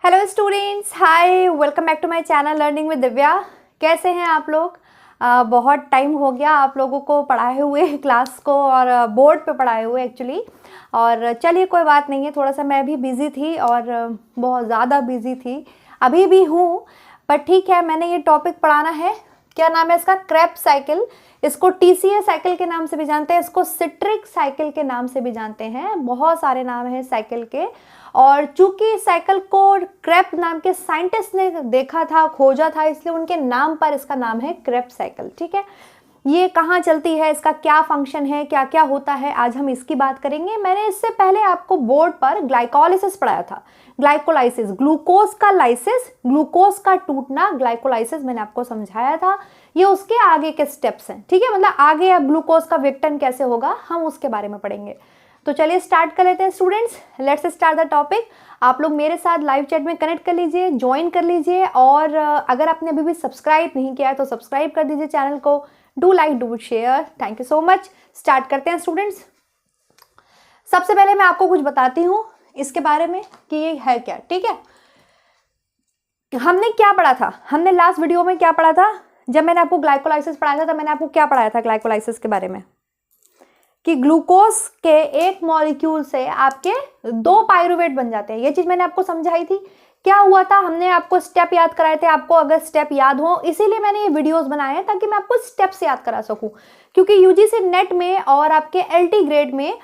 Hello students, hi, welcome back to my channel learning with Divya. कैसे हैं आप लोग? बहुत टाइम हो गया आप लोगों को पढ़ाए हुए क्लास को और बोर्ड पे पढ़ाए हुए एक्चुअली। और चलिए कोई बात नहीं है, थोड़ा सा मैं भी बिज़ी थी और बहुत ज़्यादा बिज़ी थी, अभी भी हूँ। पर ठीक है, मैंने ये टॉपिक पढ़ाना है। क्या नाम है इसका? Krebs cycle. इसको टीसीए साइकिल के नाम से भी जानते हैं, इसको सिट्रिक साइकिल के नाम से भी जानते हैं, बहुत सारे नाम हैं साइकिल के। और चूंकि इस साइकिल को क्रेब्स नाम के साइंटिस्ट ने देखा था, खोजा था, इसलिए उनके नाम पर इसका नाम है क्रेब्स साइकिल। ठीक है, ये कहाँ चलती है, इसका क्या फंक्शन है, क्या क्या होता है, आज हम इसकी बात करेंगे। मैंने इससे पहले आपको बोर्ड पर ग्लाइकोलाइसिस पढ़ाया था। ग्लाइकोलाइसिस, ग्लूकोज का लाइसिस, ग्लूकोज का टूटना, ग्लाइकोलाइसिस मैंने आपको समझाया था। ये उसके आगे के स्टेप्स हैं। ठीक है, मतलब आगे अब ग्लूकोज का विघटन कैसे होगा, हम उसके बारे में पढ़ेंगे। तो चलिए स्टार्ट कर लेते हैं students, let's start the topic. आप लोग मेरे साथ लाइव चैट में कनेक्ट कर लीजिए, ज्वाइन कर लीजिए, और अगर आपने अभी भी सब्सक्राइब नहीं किया है तो सब्सक्राइब कर दीजिए चैनल को। Do like, do share, thank you so much. Start करते हैं स्टूडेंट्स। सबसे पहले मैं आपको कुछ बताती हूँ इसके बारे में कि ये है क्या। ठीक है, हमने क्या पढ़ा था, हमने लास्ट वीडियो में क्या पढ़ा था? जब मैंने आपको ग्लाइकोलाइसिस पढ़ाया था तब मैंने आपको क्या पढ़ाया था ग्लाइकोलाइसिस के बारे में? कि ग्लूकोज के एक मॉलिक्यूल से आपके दो पाइरुवेट बन जाते हैं। ये चीज मैंने आपको समझाई थी। क्या हुआ था, हमने आपको स्टेप याद कराए थे, आपको अगर स्टेप याद हो, इसीलिए मैंने ये वीडियोस बनाए हैं ताकि मैं आपको स्टेप्स याद करा सकूं। क्योंकि यूजीसी नेट में और आपके एलटी ग्रेड में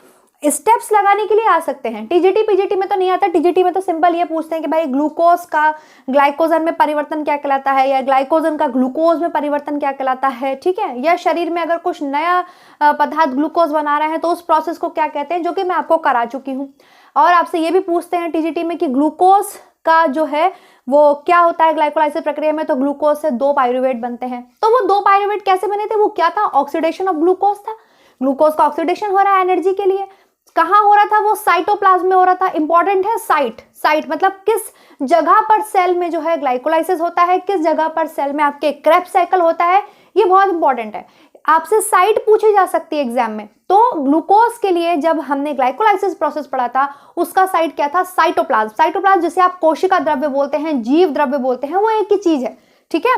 स्टेप्स लगाने के लिए आ सकते हैं। टीजीटी पीजीटी में तो नहीं आता। टीजीटी में तो सिंपल ये पूछते हैं कि भाई ग्लूकोज का ग्लाइकोजन में परिवर्तन क्या कहलाता है, या ग्लाइकोजन का ग्लूकोज में परिवर्तन क्या कहलाता है। ठीक है, या शरीर में अगर कुछ नया पदार्थ ग्लूकोज बना रहे हैं तो उस प्रोसेस को क्या कहते हैं, जो कि मैं आपको करा चुकी हूँ। और आपसे ये भी पूछते हैं टीजीटी में कि ग्लूकोज का जो है वो क्या होता है ग्लाइकोलाइसिस प्रक्रिया में, तो ग्लूकोज से दो पाइरुवेट बनते हैं। तो वो दो पाइरुवेट कैसे बने थे? वो क्या था? ऑक्सीडेशन ऑफ ग्लूकोज था। ग्लूकोज का ऑक्सीडेशन हो रहा है एनर्जी के लिए। कहाँ हो रहा था? वो साइटोप्लाज्म में हो रहा था। इंपॉर्टेंट है साइट। साइट मतलब किस जगह पर सेल में जो है ग्लाइकोलाइसिस होता है, किस जगह पर सेल में आपके क्रेब्स साइकिल होता है, ये बहुत इंपॉर्टेंट है। आपसे साइट पूछी जा सकती है एग्जाम में। तो ग्लूकोज के लिए जब हमने ग्लाइकोलाइसिस प्रोसेस पढ़ा था, उसका साइट क्या था? साइटोप्लाज्म। साइटोप्लाज्म जिसे आप कोशिका द्रव्य बोलते हैं, जीव द्रव्य बोलते हैं, वो एक ही चीज है। ठीक है,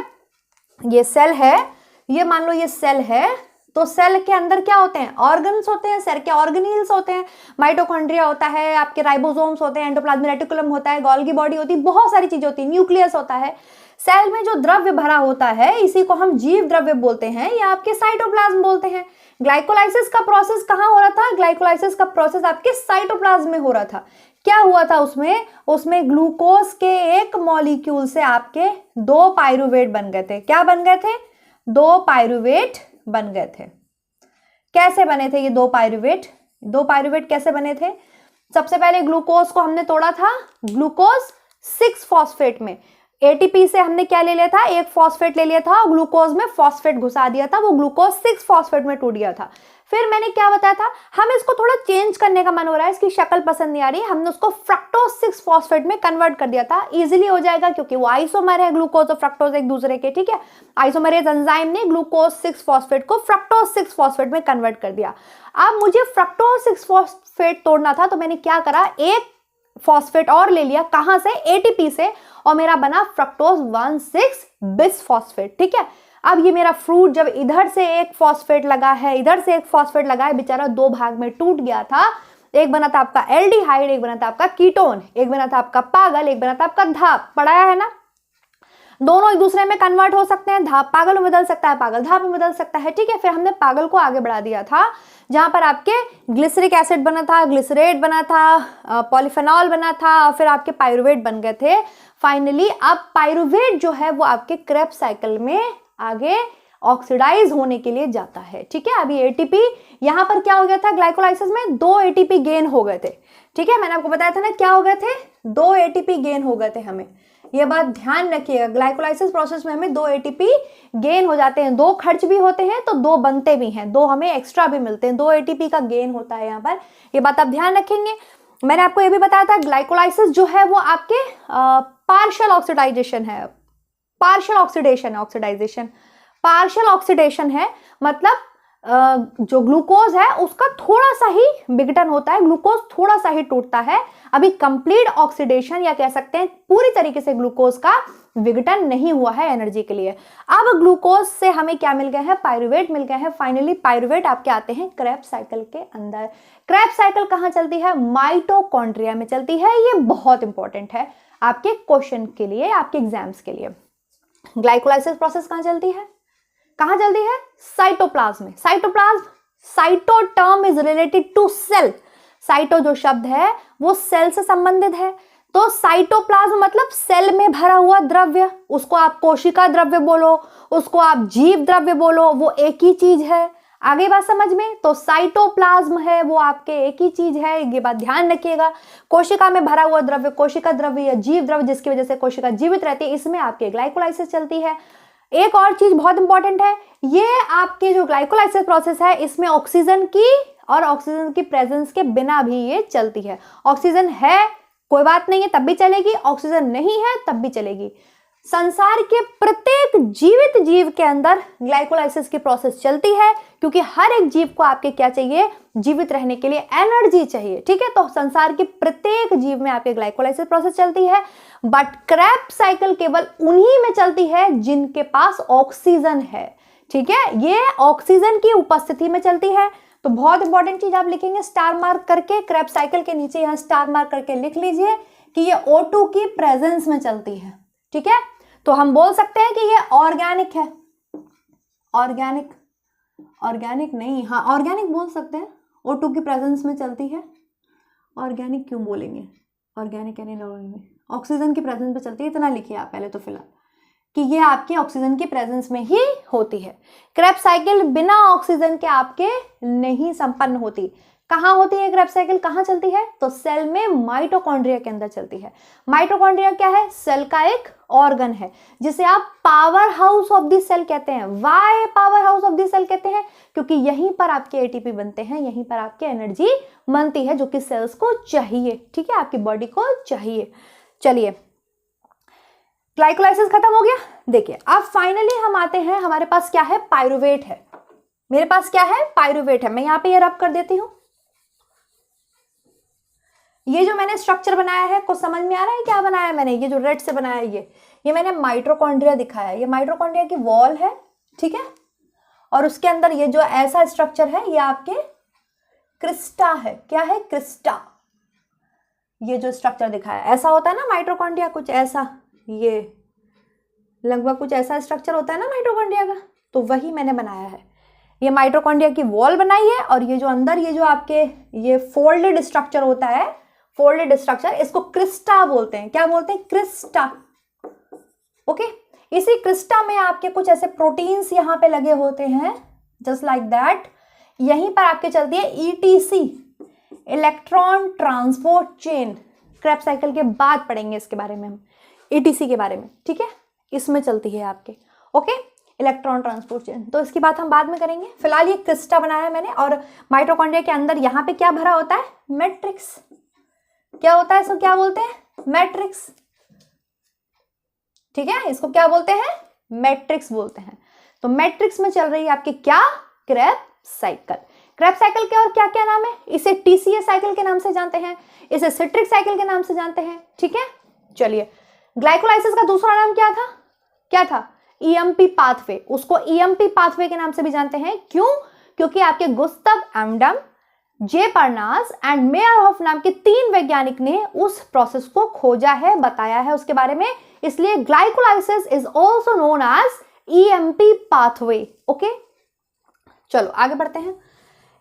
ये सेल है, ये मान लो ये सेल है, तो सेल के अंदर क्या होते हैं? ऑर्गन्स होते हैं, सेल के ऑर्गेनील्स होते हैं, माइटोकॉन्ड्रिया होता है, आपके राइबोसोम्स होते हैं, एंडोप्लाज्मिक रेटिकुलम होता है, गोल्गी बॉडी होती है, बहुत सारी चीजें होती है, न्यूक्लियस होता है। सेल में जो द्रव्य भरा होता है इसी को हम जीव द्रव्य बोलते हैं, या आपके साइटोप्लाज्म बोलते हैं। ग्लाइकोलाइसिस का प्रोसेस कहाँ हो रहा था? ग्लाइकोलाइसिस का प्रोसेस आपके साइटोप्लाज्म में हो रहा था। क्या हुआ था उसमें ग्लूकोज के एक मॉलिक्यूल से आपके दो पाइरुवेट बन गए थे। क्या बन गए थे? दो पाइरुवेट बन गए थे। कैसे बने थे ये दो पाइरुवेट? दो पाइरुवेट कैसे बने थे? सबसे पहले ग्लूकोज को हमने तोड़ा था ग्लूकोज 6 फॉस्फेट में। एटीपी से हमने क्या ले लिया था? एक फॉस्फेट ले लिया था और ग्लूकोज में फॉस्फेट घुसा दिया था, वो ग्लूकोज 6 फॉस्फेट में टूट गया था। फिर मैंने क्या बताया था, हमें इसको थोड़ा चेंज करने का मन हो रहा है, इसकी शक्ल पसंद नहीं आ रही, हमने उसको फ्रक्टोज 6 फॉस्फेट में कन्वर्ट कर दिया था। इजीली हो जाएगा क्योंकि वो आइसोमर है, ग्लूकोज और फ्रक्टोज एक दूसरे के। ठीक है, आइसोमरेज एंजाइम ने ग्लूकोज 6 फॉस्फेट को फ्रक्टोज 6 फॉस्फेट में कन्वर्ट कर दिया। अब मुझे फ्रक्टोज 6 फॉस्फेट तोड़ना था, तो मैंने क्या करा, एक फॉस्फेट और ले लिया। कहां से? एटीपी से, और मेरा बना फ्रक्टोज 1,6 बिस फॉस्फेट। ठीक है, अब ये मेरा फ्रूट जब इधर से एक फॉस्फेट लगा है, इधर से एक फॉस्फेट लगा है, बेचारा दो भाग में टूट गया था। एक बना था आपका एल्डिहाइड, एक बना था आपका कीटोन, एक बना था आपका पागल, एक बना था आपका धाप। पढ़ाया है ना? दोनों एक दूसरे में कन्वर्ट हो सकते हैं, धाप पागल में बदल सकता है, पागल धाप में बदल सकता है। ठीक है, फिर हमने पागल को आगे बढ़ा दिया था, जहां पर आपके ग्लिसरिक एसिड बना था, ग्लिसरेट बना था, पॉलीफेनॉल बना था, और फिर आपके पाइरुवेट बन गए थे। फाइनली अब पाइरुवेट जो है वो आपके क्रेब्स साइकिल में आगे ऑक्सीडाइज होने के लिए जाता है। ठीक है, अभी एटीपी यहां पर क्या हो गया था ग्लाइकोलाइसिस में? 2 एटीपी गेन हो गए थे। ठीक है, मैंने आपको बताया था ना क्या हो गए थे? 2 एटीपी गेन हो गए थे। हमें ये बात ध्यान रखिएगा, ग्लाइकोलाइसिस प्रोसेस में हमें 2 एटीपी गेन हो जाते हैं। 2 खर्च भी होते हैं तो 2 बनते भी हैं, 2 हमें एक्स्ट्रा भी मिलते हैं। 2 एटीपी का गेन होता है यहाँ पर, ये बात आप ध्यान रखेंगे। मैंने आपको ये भी बताया था ग्लाइकोलाइसिस जो है वो आपके पार्शियल ऑक्सीडाइजेशन है, पार्शियल ऑक्सीडेशन है, ऑक्सीडाइजेशन पार्शियल ऑक्सीडेशन है, मतलब जो ग्लूकोज है उसका थोड़ा सा ही विघटन होता है, ग्लूकोज थोड़ा सा ही टूटता है, अभी कंप्लीट ऑक्सीडेशन या कह सकते हैं पूरी तरीके से ग्लूकोज का विघटन नहीं हुआ है एनर्जी के लिए। अब ग्लूकोज से हमें क्या मिल गए हैं, पायरुवेट मिल गए हैं। फाइनली पायरुवेट आपके आते हैं क्रेब्स साइकिल के अंदर। क्रेब्स साइकिल कहाँ चलती है, माइटोकॉन्ड्रिया में चलती है। ये बहुत इंपॉर्टेंट है आपके क्वेश्चन के लिए, आपके एग्जाम्स के लिए। ग्लाइकोलाइसिस प्रोसेस कहाँ चलती है, कहाँ चलती है, साइटोप्लाज्म में। Cytoplasm, cyto term is related to cell. Cyto जो शब्द है वो सेल से संबंधित है, तो साइटोप्लाज्म मतलब सेल में भरा हुआ द्रव्य, उसको आप कोशिका द्रव्य बोलो, उसको आप जीव द्रव्य बोलो, वो एक ही चीज है। आगे बात समझ में, तो साइटोप्लाज्म है वो आपके एक ही चीज है, ये बात ध्यान रखिएगा। कोशिका में भरा हुआ द्रव्य, कोशिका द्रव्य या जीव द्रव्य जिसकी वजह से कोशिका जीवित रहती है, इसमें आपके ग्लाइकोलाइसिस चलती है। एक और चीज बहुत इंपॉर्टेंट है, ये आपके जो ग्लाइकोलाइसिस प्रोसेस है इसमें ऑक्सीजन की और ऑक्सीजन की प्रेजेंस के बिना भी ये चलती है। ऑक्सीजन है कोई बात नहीं है तब भी चलेगी, ऑक्सीजन नहीं है तब भी चलेगी। संसार के प्रत्येक जीवित जीव के अंदर ग्लाइकोलाइसिस की प्रोसेस चलती है, क्योंकि हर एक जीव को आपके क्या चाहिए, जीवित रहने के लिए एनर्जी चाहिए। ठीक है, तो संसार के प्रत्येक जीव में आपके ग्लाइकोलाइसिस प्रोसेस चलती है, बट क्रेब्स साइकिल केवल उन्हीं में चलती है जिनके पास ऑक्सीजन है। ठीक है, ये ऑक्सीजन की उपस्थिति में चलती है। तो बहुत इंपॉर्टेंट चीज आप लिखेंगे स्टार मार्क करके, क्रेब्स साइकिल के नीचे यहाँ स्टार मार्क करके लिख लीजिए कि ये O2 की प्रेजेंस में चलती है। ठीक है, तो हम बोल सकते हैं कि ये ऑर्गेनिक है। ऑर्गेनिक, ऑर्गेनिक नहीं, हाँ ऑर्गेनिक बोल सकते हैं, O2 की प्रेजेंस में चलती है। ऑर्गेनिक क्यों बोलेंगे, ऑर्गेनिक यानी ऑक्सीजन की प्रेजेंस में चलती है, इतना लिखिए आप पहले तो फिलहाल कि ये आपके ऑक्सीजन की प्रेजेंस में ही होती है। क्रेब्स साइकिल बिना ऑक्सीजन के आपके नहीं संपन्न होती। कहाँ होती है क्रेब्स साइकिल, कहाँ चलती है, तो सेल में माइटोकॉन्ड्रिया के अंदर चलती है। माइटोकॉन्ड्रिया क्या है, सेल का एक ऑर्गन है जिसे आप power house of the cell कहते हैं। Why power house of the cell कहते हैं, क्योंकि यहीं पर आपके एटीपी बनते हैं, यहीं पर आपकी एनर्जी बनती है जो कि सेल्स को चाहिए। ठीक है, आपकी बॉडी को चाहिए। चलिए, ग्लाइकोलाइसिस खत्म हो गया। देखिए अब फाइनली हम आते हैं, हमारे पास क्या है, पायरुवेट है। मेरे पास क्या है, पायरुवेट है। मैं यहाँ पे ये रब कर देती हूँ। ये जो मैंने स्ट्रक्चर बनाया है कुछ समझ में आ रहा है क्या बनाया है मैंने, ये जो रेड से बनाया है ये मैंने माइटोकॉन्ड्रिया दिखाया है। ये माइटोकॉन्ड्रिया की वॉल है, ठीक है, और उसके अंदर ये जो ऐसा स्ट्रक्चर है ये आपके क्रिस्टा है। क्या है, क्रिस्टा। ये जो स्ट्रक्चर दिखाया है ऐसा होता है ना माइटोकॉन्ड्रिया, कुछ ऐसा, ये लगभग कुछ ऐसा स्ट्रक्चर होता है ना माइटोकॉन्ड्रिया का, तो वही मैंने बनाया है। ये माइटोकॉन्ड्रिया की वॉल बनाई है, और ये जो अंदर ये जो आपके ये फोल्डेड स्ट्रक्चर होता है, फोल्डेड स्ट्रक्चर, इसको क्रिस्टा बोलते हैं। क्या बोलते हैं, क्रिस्टा। ओके, इसी क्रिस्टा में आपके कुछ ऐसे प्रोटीन्स यहाँ पे लगे होते हैं, जस्ट लाइक दैट। यहीं पर आपके चलती है etc, electron transport chain. Krebs cycle के बाद पढ़ेंगे इसके बारे में हम, ईटीसी के बारे में। ठीक है, इसमें चलती है आपके, ओके, इलेक्ट्रॉन ट्रांसपोर्ट चेन। तो इसकी बात हम बाद में करेंगे। फिलहाल ये क्रिस्टा बनाया है मैंने, और माइटोकॉन्ड्रिया के अंदर यहाँ पे क्या भरा होता है, मैट्रिक्स। क्या होता है, इसको क्या बोलते हैं, मैट्रिक्स। ठीक है, इसको क्या बोलते हैं, मैट्रिक्स बोलते हैं। तो मैट्रिक्स में चल रही है आपकी क्या, क्रेब्स साइकिल। क्रेब्स साइकिल के और क्या क्या नाम है, इसे टीसीए साइकिल के नाम से जानते हैं, इसे सिट्रिक साइकिल के नाम से जानते हैं। ठीक है, चलिए, ग्लाइकोलाइसिस का दूसरा नाम क्या था, क्या था, ईएमपी पाथवे। उसको ईएमपी पाथवे के नाम से भी जानते हैं। क्यों, क्योंकि आपके गुस्तव एमडम, जे पर्नास एंड मेयरहोफ नाम के 3 वैज्ञानिक ने उस प्रोसेस को खोजा है, बताया है उसके बारे में, इसलिए glycolysis is also known as EMP pathway. Okay, चलो आगे बढ़ते हैं।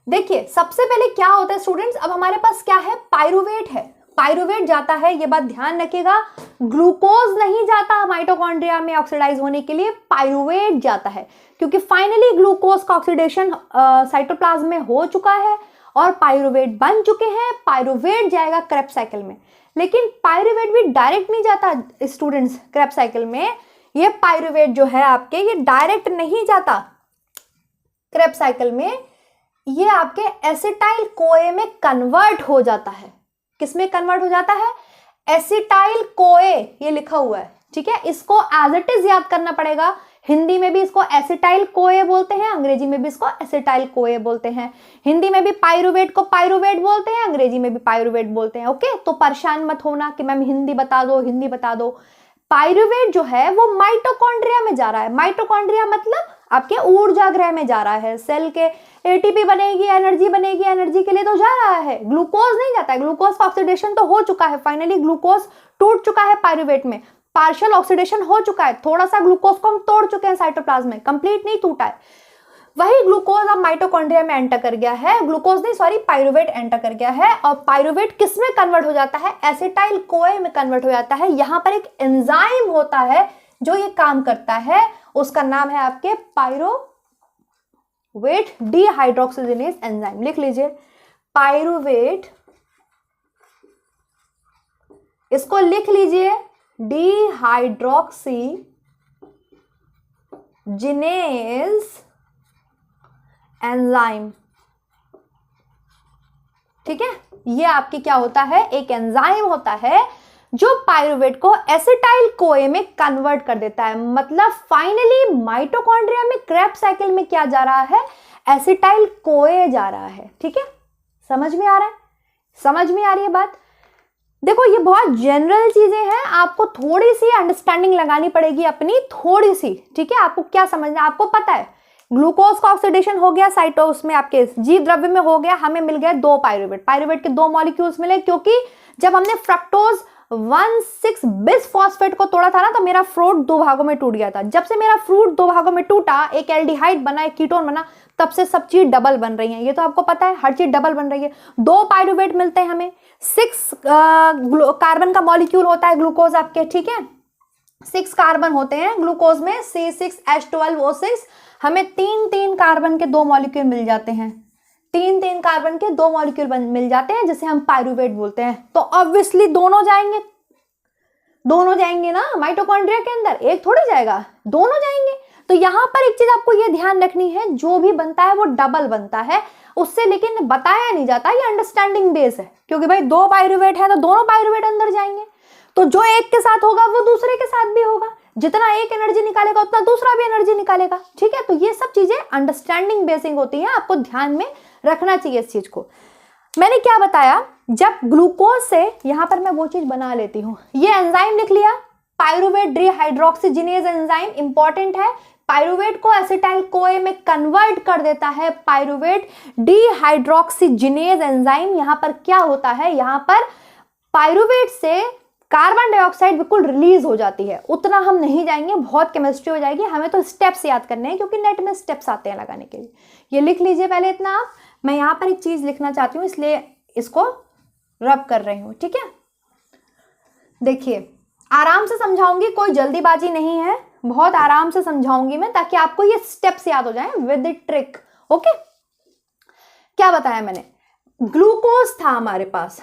देखिए सबसे पहले क्या होता है स्टूडेंट्स, अब हमारे पास क्या है, पायरुवेट है। पायरुवेट जाता है, ये बात ध्यान रखिएगा, ग्लूकोज नहीं जाता माइटोकॉन्ड्रिया में ऑक्सीडाइज होने के लिए, पायरुवेट जाता है, क्योंकि फाइनली ग्लूकोज का ऑक्सीडेशन साइटोप्लाज्म में हो चुका है और पायरुवेट बन चुके हैं। पायरुवेट जाएगा क्रेब्स साइकिल में, लेकिन पायरुवेट भी डायरेक्ट नहीं जाता स्टूडेंट्स क्रेब्स साइकिल में। ये पायरुवेट जो है आपके, ये डायरेक्ट नहीं जाता क्रेब्स साइकिल में, ये आपके एसिटाइल कोए में कन्वर्ट हो जाता है। किसमें कन्वर्ट हो जाता है, एसिटाइल कोए, ये लिखा हुआ है। ठीक है, इसको एज इट इज याद करना पड़ेगा, हिंदी में भी इसको एसिटाइल कोए बोलते हैं, अंग्रेजी में भी इसको एसिटाइल कोए बोलते हैं। हिंदी में भी पाइरुवेट को पाइरुवेट बोलते हैं, अंग्रेजी में भी पाइरुवेट बोलते हैं। ओके, तो परेशान मत होना कि मैम हिंदी बता दो, हिंदी बता दो। पाइरुवेट जो है वो माइटोकॉन्ड्रिया में जा रहा है। माइटोकॉन्ड्रिया मतलब आपके ऊर्जा गृह में जा रहा है। सेल के एटीपी बनेगी, एनर्जी बनेगी, एनर्जी के लिए तो जा रहा है, ग्लूकोज नहीं जाता है। ग्लूकोज का ऑक्सीडेशन तो हो चुका है, फाइनली ग्लूकोज टूट चुका है पाइरुवेट में, पार्शियल ऑक्सीडेशन हो चुका है, थोड़ा सा ग्लूकोज को हम तोड़ चुके हैं साइटोप्लाज्म में, कंप्लीट नहीं टूटा है। वही ग्लूकोज अब माइटोकॉन्ड्रिया में एंटर कर गया है, ग्लूकोज नहीं सॉरी पाइरुवेट एंटर कर गया है। और पाइरुवेट किस में कन्वर्ट हो जाता है? एसिटाइल कोए में कन्वर्ट हो जाता है। यहां पर एक एंजाइम होता है जो ये काम करता है, उसका नाम है आपके पाइरुवेट डिहाइड्रोक्सीजिनेज एंजाइम। लिख लीजिए पाइरुवेट, इसको लिख लीजिए डिहाइड्रोक्सीजिनेज एंजाइम। ठीक है, ये आपकी क्या होता है? एक एंजाइम होता है जो पाइरुवेट को एसिटाइल कोए में कन्वर्ट कर देता है। मतलब फाइनली माइटोकॉन्ड्रिया में क्रेब्स साइकिल में क्या जा रहा है? एसिटाइल कोए जा रहा है। ठीक है, समझ में आ रहा है? समझ में आ रही है बात? देखो ये बहुत जनरल चीजें हैं, आपको थोड़ी सी अंडरस्टैंडिंग लगानी पड़ेगी अपनी, थोड़ी सी। ठीक है, आपको क्या समझना, आपको पता है ग्लूकोज का ऑक्सीडेशन हो गया साइटोस में, आपके जीव द्रव्य में हो गया, हमें मिल गए 2 पाइरुवेट। पाइरुवेट के 2 मॉलिक्यूल्स मिले, क्योंकि जब हमने फ्रक्टोज 1,6 बिसफॉस्फेट को तोड़ा था ना, तो मेरा फ्रूट 2 भागों में टूट गया था। जब से मेरा फ्रूट 2 भागों में टूटा, एक एल्डिहाइड बना, एक कीटोन बना, तब से सब चीज डबल बन रही है। ये तो आपको पता है, हर चीज डबल बन रही है। 2 पाइरुवेट मिलते हैं हमें, 6 कार्बन का मॉलिक्यूल होता है ग्लूकोज आपके। ठीक है, 6 कार्बन होते हैं ग्लूकोज में, C6H12O6। हमें 3 कार्बन के 2 मॉलिक्यूल मिल जाते हैं, 3 कार्बन के 2 मॉलिक्यूल मिल जाते हैं, जिसे हम पाइरुवेट बोलते हैं। तो ऑब्वियसली दोनों जाएंगे, दोनों जाएंगे ना माइटोकॉन्ड्रिया के अंदर, एक थोड़ी जाएगा, दोनों जाएंगे। तो यहां पर एक चीज आपको ये ध्यान रखनी है, जो भी बनता है वो डबल बनता है उससे, लेकिन बताया नहीं जाता, ये अंडरस्टैंडिंग बेस है। क्योंकि भाई 2 पाइरुवेट है तो दोनों पाइरुवेट अंदर जाएंगे, तो जो एक के साथ होगा वो दूसरे के साथ भी होगा। जितना एक एनर्जी निकालेगा उतना दूसरा भी एनर्जी निकालेगा। ठीक है, तो ये सब चीजें अंडरस्टैंडिंग बेसिंग होती है, आपको ध्यान में रखना चाहिए इस चीज को। मैंने क्या बताया, जब ग्लूकोज से यहां पर मैं वो चीज बना लेती हूं, ये एंजाइम लिख लिया, पाइरुवेट डिहाइड्रोक्सीजिनेज एंजाइम, इंपॉर्टेंट है। पाइरुवेट को एसिटाइल कोए में कन्वर्ट कर देता है पाइरुवेट डिहाइड्रोक्सीजिनेज एंजाइम। यहां पर क्या होता है, यहां पर पाइरुवेट से कार्बन डाइऑक्साइड बिल्कुल रिलीज हो जाती है। उतना हम नहीं जाएंगे, बहुत केमिस्ट्री हो जाएगी, हमें तो स्टेप्स याद करने हैं, क्योंकि नेट में स्टेप्स आते हैं लगाने के लिए। ये लिख लीजिए पहले इतना आप। मैं यहां पर एक चीज लिखना चाहती हूं, इसलिए इसको रब कर रही हूं। ठीक है, देखिए आराम से समझाऊंगी, कोई जल्दीबाजी नहीं है, बहुत आराम से समझाऊंगी मैं, ताकि आपको ये स्टेप्स याद हो जाए विद द ट्रिक। ओके, क्या बताया मैंने? ग्लूकोज था हमारे पास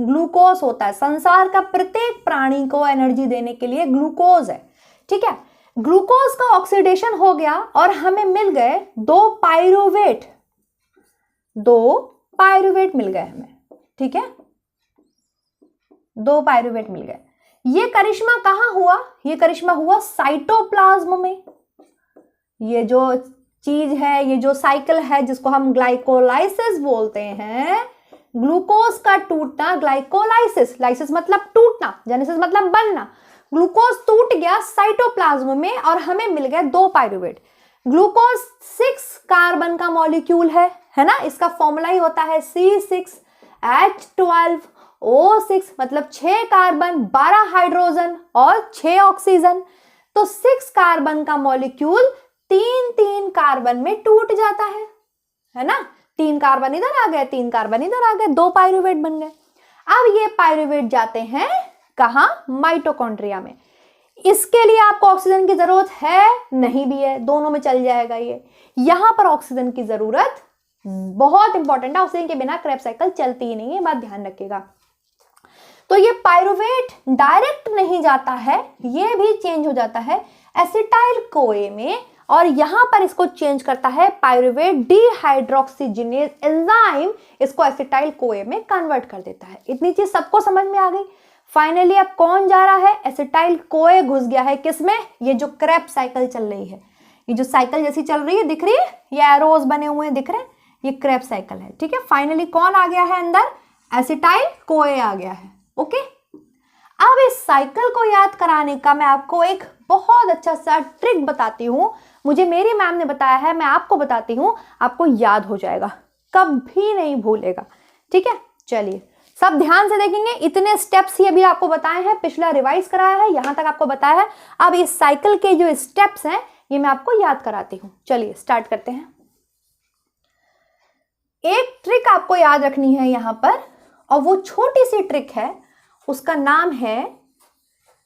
ग्लूकोज होता है। संसार का प्रत्येक प्राणी को एनर्जी देने के लिए ग्लूकोज है। ठीक है, ग्लूकोज का ऑक्सीडेशन हो गया और हमें मिल गए 2 पाइरुवेट, 2 पाइरुवेट मिल गए हमें। ठीक है, 2 पाइरुवेट मिल गए। ये करिश्मा कहां हुआ? ये करिश्मा हुआ साइटोप्लाज्म में। ये जो चीज है, ये जो साइकिल है जिसको हम ग्लाइकोलाइसिस बोलते हैं, ग्लूकोज का टूटना, ग्लाइकोलाइसिस, लाइसिस मतलब टूटना, जेनेसिस मतलब बनना। ग्लूकोज टूट गया साइटोप्लाज्म में और हमें मिल गए 2 पाइरुवेट। ग्लूकोज 6 कार्बन का मॉलिक्यूल है ना, इसका फॉर्मूला ही होता है C6H12O6, मतलब 6 कार्बन, 12 हाइड्रोजन और 6 ऑक्सीजन। तो 6 कार्बन का मॉलिक्यूल 3 कार्बन में टूट जाता है ना। 3 कार्बन इधर आ गए, 3 कार्बन इधर आ गए, 2 पाइरुवेट बन गए। अब ये पाइरुवेट जाते हैं कहां? माइटोकॉन्ड्रिया में। इसके लिए आपको ऑक्सीजन की जरूरत है नहीं भी है, दोनों में चल जाएगा ये। यहां पर ऑक्सीजन की जरूरत बहुत इंपॉर्टेंट है, ऑक्सीजन के बिना क्रेब्स साइकिल चलती ही नहीं है, बात ध्यान रखिएगा। तो ये पाइरुवेट डायरेक्ट नहीं जाता है, ये भी चेंज हो जाता है एसिटाइल कोए में, और यहां पर इसको चेंज करता है पाइरुवेट डिहाइड्रोक्सीजिनेज एंजाइम, इसको एसिटाइल कोए में कन्वर्ट कर देता है। इतनी चीज सबको समझ में आ गई। फाइनली अब कौन जा रहा है, एसिटाइल कोए घुस गया है किसमें, ये जो क्रेब्स साइकिल चल रही है, ये जो साइकिल जैसी चल रही है दिख रही है, ये एरोज बने हुए हैं दिख रहे हैं, ये क्रेब्स साइकिल है। ठीक है, फाइनली कौन आ गया है अंदर, एसिटाइल कोए आ गया है। ओके, अब इस साइकिल को याद कराने का मैं आपको एक बहुत अच्छा सा ट्रिक बताती हूँ, मुझे मेरी मैम ने बताया है, मैं आपको बताती हूँ, आपको याद हो जाएगा, कभी नहीं भूलेगा। ठीक है, चलिए सब ध्यान से देखेंगे, इतने स्टेप्स ही अभी आपको बताए हैं, पिछला रिवाइज कराया है, यहां तक आपको बताया है। अब इस साइकिल के जो स्टेप्स हैं ये मैं आपको याद कराती हूं। चलिए स्टार्ट करते हैं। एक ट्रिक आपको याद रखनी है यहां पर, और वो छोटी सी ट्रिक है, उसका नाम है,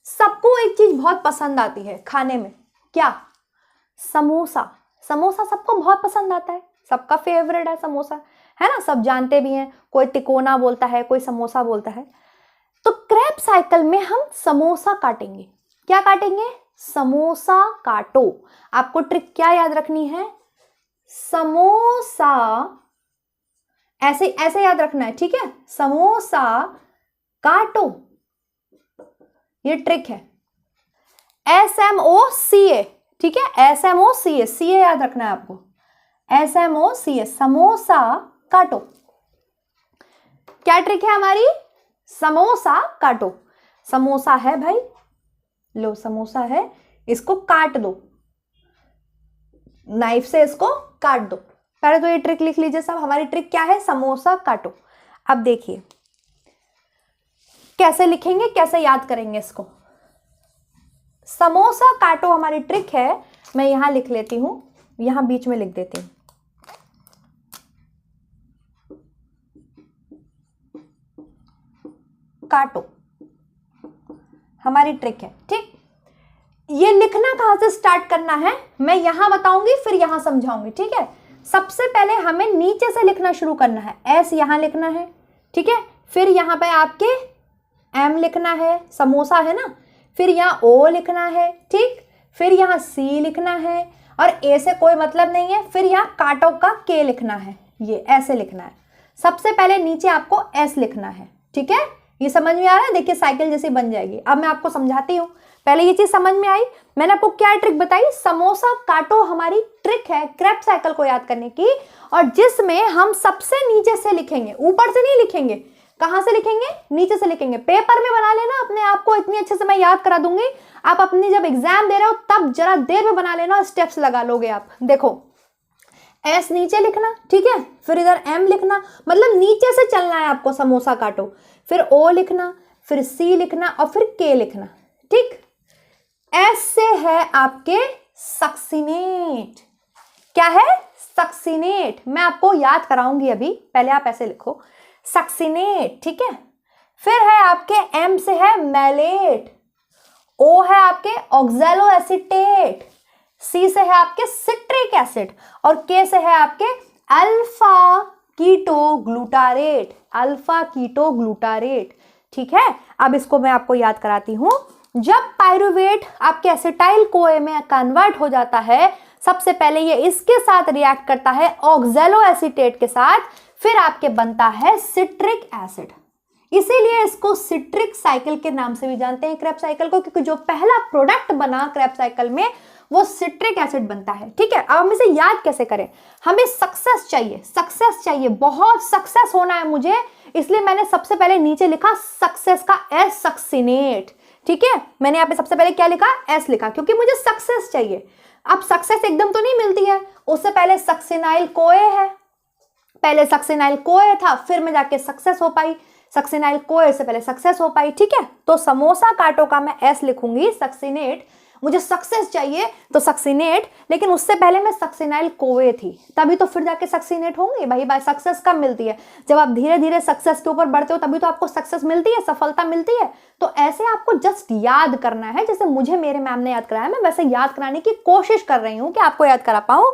सबको एक चीज बहुत पसंद आती है खाने में, क्या, समोसा। समोसा सबको बहुत पसंद आता है, सबका फेवरेट है समोसा, है ना, सब जानते भी हैं, कोई तिकोना बोलता है, कोई समोसा बोलता है। तो क्रेब साइकिल में हम समोसा काटेंगे, क्या काटेंगे, समोसा काटो। आपको ट्रिक क्या याद रखनी है, समोसा, ऐसे ऐसे याद रखना है। ठीक है, समोसा काटो, ये ट्रिक है, SMOCA। ठीक है, SMOCA, CA याद रखना है आपको, SMOCA, समोसा काटो। क्या ट्रिक है हमारी, समोसा काटो। समोसा है भाई, लो समोसा है, इसको काट दो, नाइफ से इसको काट दो। पहले तो ये ट्रिक लिख लीजिए सब, हमारी ट्रिक क्या है, समोसा काटो। अब देखिए कैसे लिखेंगे, कैसे याद करेंगे इसको। समोसा काटो हमारी ट्रिक है, मैं यहां लिख लेती हूं, यहां बीच में लिख देती हूं, काटो हमारी ट्रिक है। ठीक, ये लिखना कहां से स्टार्ट करना है मैं यहां बताऊंगी, फिर यहां समझाऊंगी। ठीक है, सबसे पहले हमें नीचे से लिखना शुरू करना है, एस यहां लिखना है। ठीक है, फिर यहां पे आपके एम लिखना है, समोसा है ना, फिर यहां ओ लिखना है। ठीक, फिर यहां सी लिखना है, और ए से कोई मतलब नहीं है, फिर यहां काटो का के लिखना है, ये ऐसे लिखना है। सबसे पहले नीचे आपको एस लिखना है। ठीक है, ये समझ में आ रहा है, देखिए साइकिल जैसी बन जाएगी। अब मैं आपको समझाती हूँ, पहले ये चीज समझ में आई, मैंने आपको क्या ट्रिक बताई, समोसा काटो हमारी ट्रिक है क्रेब साइकिल को याद करने की, और जिसमें हम सबसे नीचे से लिखेंगे, ऊपर से नहीं लिखेंगे। कहां से लिखेंगे, नीचे से लिखेंगे। पेपर में बना लेना अपने आप को, इतनी अच्छे से मैं याद करा दूंगी, आप अपनी जब एग्जाम दे रहे हो तब जरा देर में बना लेना, स्टेप्स लगा लोगे आप। देखो, एस नीचे लिखना, ठीक है, फिर इधर एम लिखना, मतलब नीचे से चलना है आपको, समोसा काटो, फिर ओ लिखना, फिर सी लिखना, और फिर के लिखना। ठीक, एस से है आपके सक्सिनेट। क्या है, सक्सिनेट, मैं आपको याद कराऊंगी अभी, पहले आप ऐसे लिखो, सक्सिनेट। ठीक है, फिर है आपके एम से है मैलेट, ओ है आपके ऑक्सैलो एसीटेट, सी से है आपके सिट्रिक एसिड, और के से है आपके alpha keto glutarate, alpha keto glutarate. ठीक है, अब इसको मैं आपको याद कराती हूं। जब पायरुवेट आपके एसिटाइल कोए में कन्वर्ट हो जाता है, सबसे पहले ये इसके साथ रिएक्ट करता है ऑक्सैलो एसीटेट के साथ, फिर आपके बनता है सिट्रिक एसिड। इसीलिए इसको सिट्रिक साइकिल के नाम से भी जानते हैं क्रेब साइकिल को, क्योंकि जो पहला प्रोडक्ट बना क्रेब साइकिल में वो सिट्रिक एसिड बनता है। ठीक है, अब हम इसे याद कैसे करें, हमें सक्सेस चाहिए, सक्सेस चाहिए, बहुत सक्सेस होना है मुझे, इसलिए मैंने सबसे पहले नीचे लिखा सक्सेस का एस, सक्सिनेट। ठीक है, मैंने यहाँ पे सबसे पहले क्या लिखा, एस लिखा, क्योंकि मुझे सक्सेस चाहिए। अब सक्सेस एकदम तो नहीं मिलती है, उससे पहले सक्सिनाइल कोए है, पहले सक्सिनाइल कोए था, फिर मैं जाके सक्सेस हो पाई, सक्सिनाइल कोए से पहले सक्सेस हो पाई। ठीक है, तो समोसा काटो का मैं एस लिखूंगी, सक्सिनेट, मुझे सक्सेस चाहिए तो सक्सिनेट, लेकिन उससे पहले मैं सक्सिनाइल कोए थी, तभी तो फिर जाके सक्सिनेट होंगे। भाई सक्सेस कब मिलती है, जब आप धीरे धीरे सक्सेस के ऊपर बढ़ते हो, तभी तो आपको सक्सेस मिलती है, सफलता मिलती है। तो ऐसे आपको जस्ट याद करना है, जैसे मुझे मेरे मैम ने याद कराया, मैं वैसे याद कराने की कोशिश कर रही हूँ कि आपको याद करा पाऊँ।